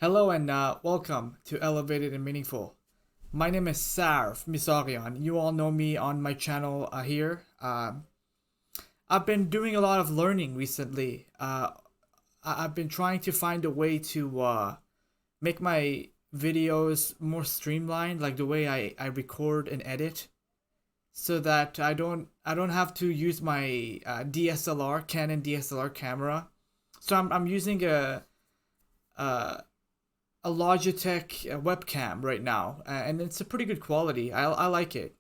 Hello and welcome to Elevated and Meaningful. My name is Sarv Misarian. You all know me on my channel here. I've been doing a lot of learning recently. I've been trying to find a way to make my videos more streamlined, like the way I record and edit, so that I don't have to use my DSLR Canon DSLR camera. So I'm using a a Logitech webcam right now, and it's a pretty good quality. I like it.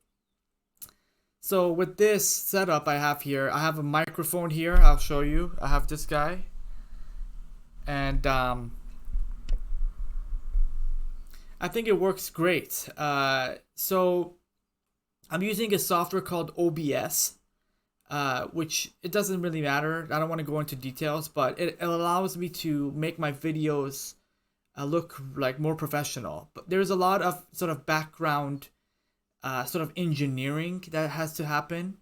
So with this setup I have here, I have a microphone here. I'll show you. I have this guy, and I think it works great. So I'm using a software called OBS, which it doesn't really matter. I don't want to go into details, but it allows me to make my videos look like more professional. But there's a lot of sort of background, sort of engineering that has to happen.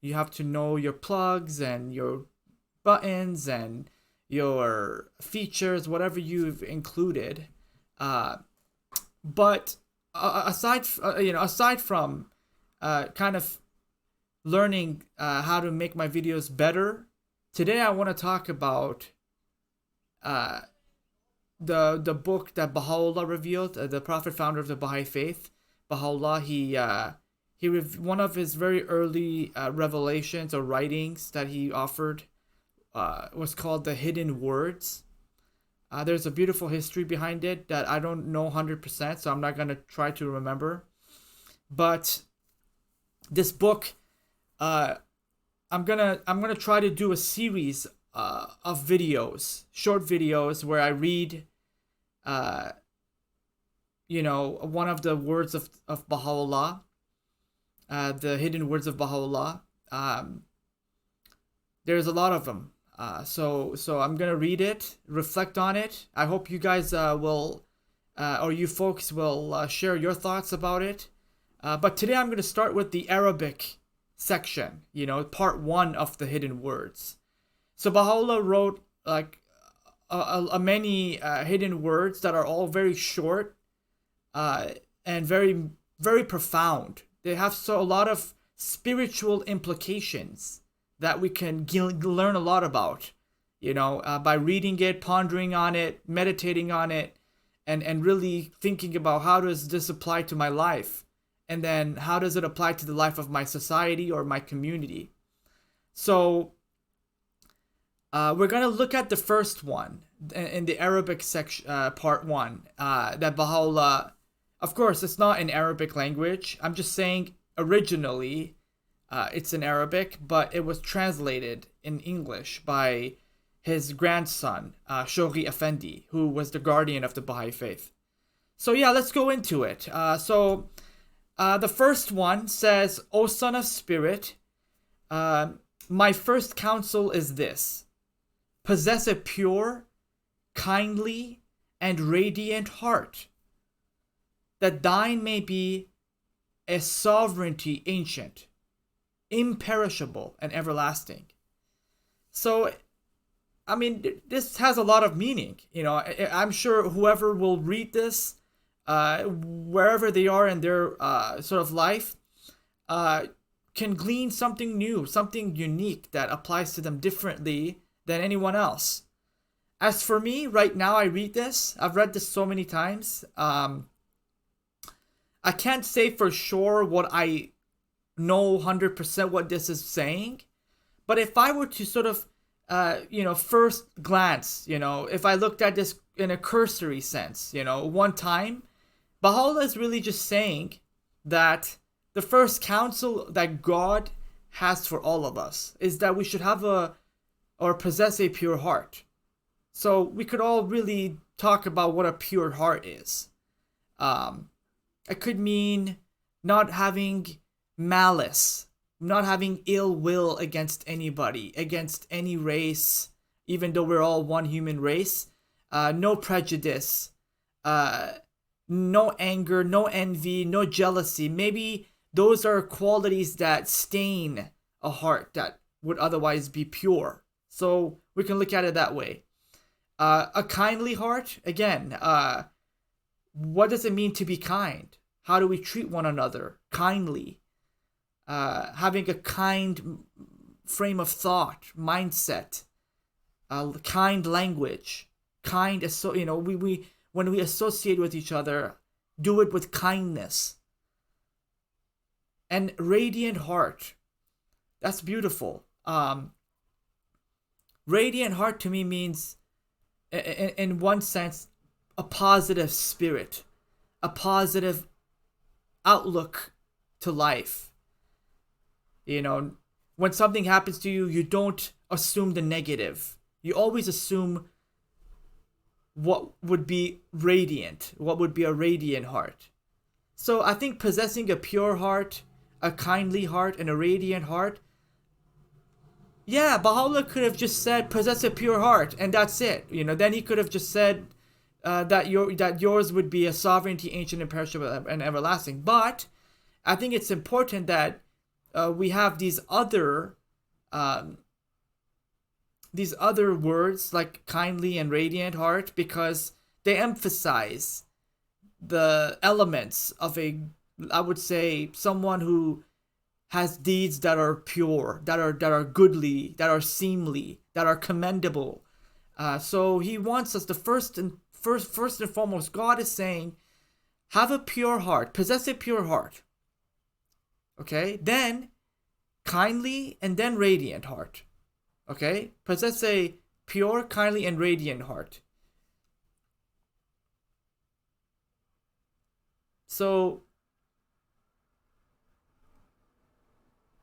You have to know your plugs and your buttons and your features, whatever you've included. Uh, but aside from kind of learning how to make my videos better, today I want to talk about uh, the book that Baha'u'llah revealed, the prophet founder of the Baha'i faith. Baha'u'llah, one of his very early revelations or writings that he offered was called the Hidden Words. There's a beautiful history behind it that I don't know 100%, so I'm not gonna try to remember. But this book, uh, I'm gonna try to do a series of videos, short videos, where I read, uh, one of the words of Baha'u'llah, the hidden words of Baha'u'llah. There's a lot of them. So I'm gonna read it, reflect on it. I hope you guys will, or you folks will share your thoughts about it. But today I'm gonna start with the Arabic section. Part one of the hidden words. So Baha'u'llah wrote like a many hidden words that are all very short, and very very profound. They have a lot of spiritual implications that we can learn a lot about. By reading it, pondering on it, meditating on it, and really thinking about how does this apply to my life, and then how does it apply to the life of my society or my community. So we're gonna look at the first one in the Arabic section, part one. That Baha'u'llah, of course, it's not in Arabic language. I'm just saying originally, it's in Arabic, but it was translated in English by his grandson, Shoghi Effendi, who was the guardian of the Baha'i faith. So yeah, let's go into it. The first one says, "O son of spirit, my first counsel is this: possess a pure, kindly, and radiant heart, that thine may be a sovereignty ancient, imperishable, and everlasting." So, I mean, this has a lot of meaning. I'm sure whoever will read this, wherever they are in their sort of life, can glean something new, something unique that applies to them differently than anyone else. As for me, right now, I read this. I've read this so many times. I can't say for sure what I know 100% what this is saying, but if I were to sort of, first glance, if I looked at this in a cursory sense, one time, Baha'u'llah is really just saying that the first counsel that God has for all of us is that we should have or possess a pure heart. So we could all really talk about what a pure heart is. It could mean not having malice, not having ill will against anybody, against any race, even though we're all one human race. No prejudice, no anger, no envy, no jealousy. Maybe those are qualities that stain a heart that would otherwise be pure. So we can look at it that way. A kindly heart, again, what does it mean to be kind? How do we treat one another kindly? Having a kind frame of thought, mindset, kind language, we when we associate with each other, do it with kindness. And radiant heart, that's beautiful. Radiant heart to me means, in one sense, a positive spirit, a positive outlook to life. You know, when something happens to you, you don't assume the negative. You always assume what would be radiant, what would be a radiant heart. So I think possessing a pure heart, a kindly heart, and a radiant heart, yeah, Baha'u'llah could have just said, possess a pure heart, and that's it. You know, then he could have just said that yours would be a sovereignty, ancient, imperishable, and everlasting. But I think it's important that we have these other words like kindly and radiant heart, because they emphasize the elements of I would say, someone who has deeds that are pure, that are goodly, that are seemly, that are commendable. So he wants us to first and foremost, God is saying, have a pure heart, possess a pure heart. Okay, then kindly, and then radiant heart. Okay, possess a pure, kindly, and radiant heart. So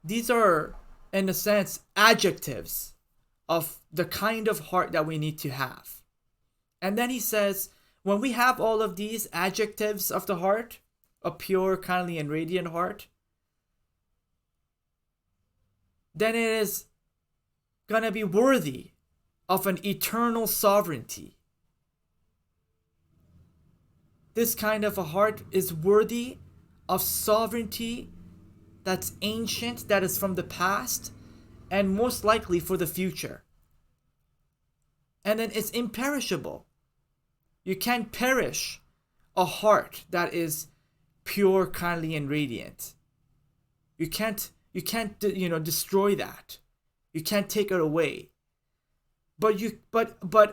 these are, in a sense, adjectives of the kind of heart that we need to have. And then he says, when we have all of these adjectives of the heart, a pure, kindly, and radiant heart, then it is going to be worthy of an eternal sovereignty. This kind of a heart is worthy of sovereignty that's ancient, that is from the past, and most likely for the future. And then it's imperishable. You can't perish a heart that is pure, kindly, and radiant. You can't destroy that. You can't take it away. But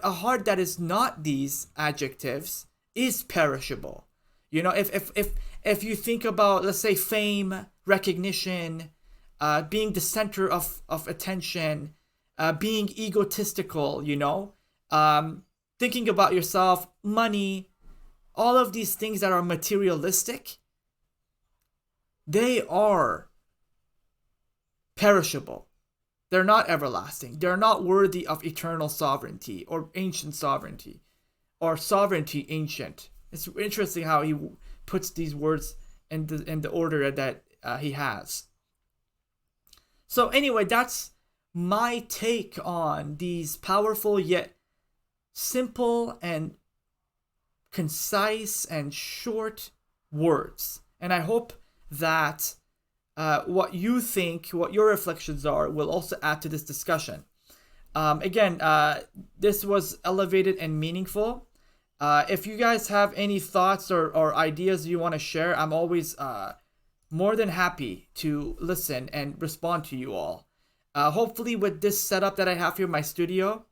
a heart that is not these adjectives is perishable. You know, if you think about, let's say, fame, recognition, being the center of attention, being egotistical, thinking about yourself, money, all of these things that are materialistic, they are perishable. They're not everlasting. They're not worthy of eternal sovereignty or ancient sovereignty or sovereignty ancient. It's interesting how he puts these words in the order that he has. So anyway, that's my take on these powerful yet simple and concise and short words. And I hope that what you think, what your reflections are, will also add to this discussion. Again, this was elevated and meaningful. If you guys have any thoughts or ideas you want to share, I'm always more than happy to listen and respond to you all. Hopefully with this setup that I have here in my studio,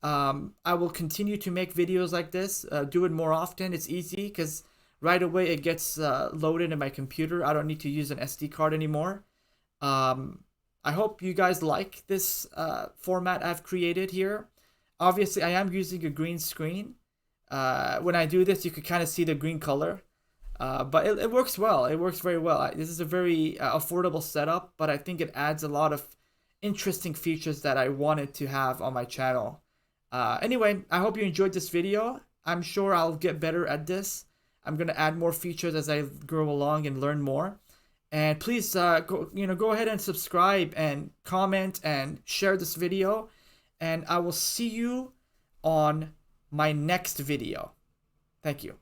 I will continue to make videos like this, do it more often. It's easy because right away it gets loaded in my computer. I don't need to use an SD card anymore. I hope you guys like this format I've created here. Obviously, I am using a green screen. When I do this, you can kind of see the green color. But it works well. It works very well. This is a very affordable setup, but I think it adds a lot of interesting features that I wanted to have on my channel. Anyway, I hope you enjoyed this video. I'm sure I'll get better at this. I'm going to add more features as I grow along and learn more. And please go ahead and subscribe and comment and share this video. And I will see you on my next video. Thank you.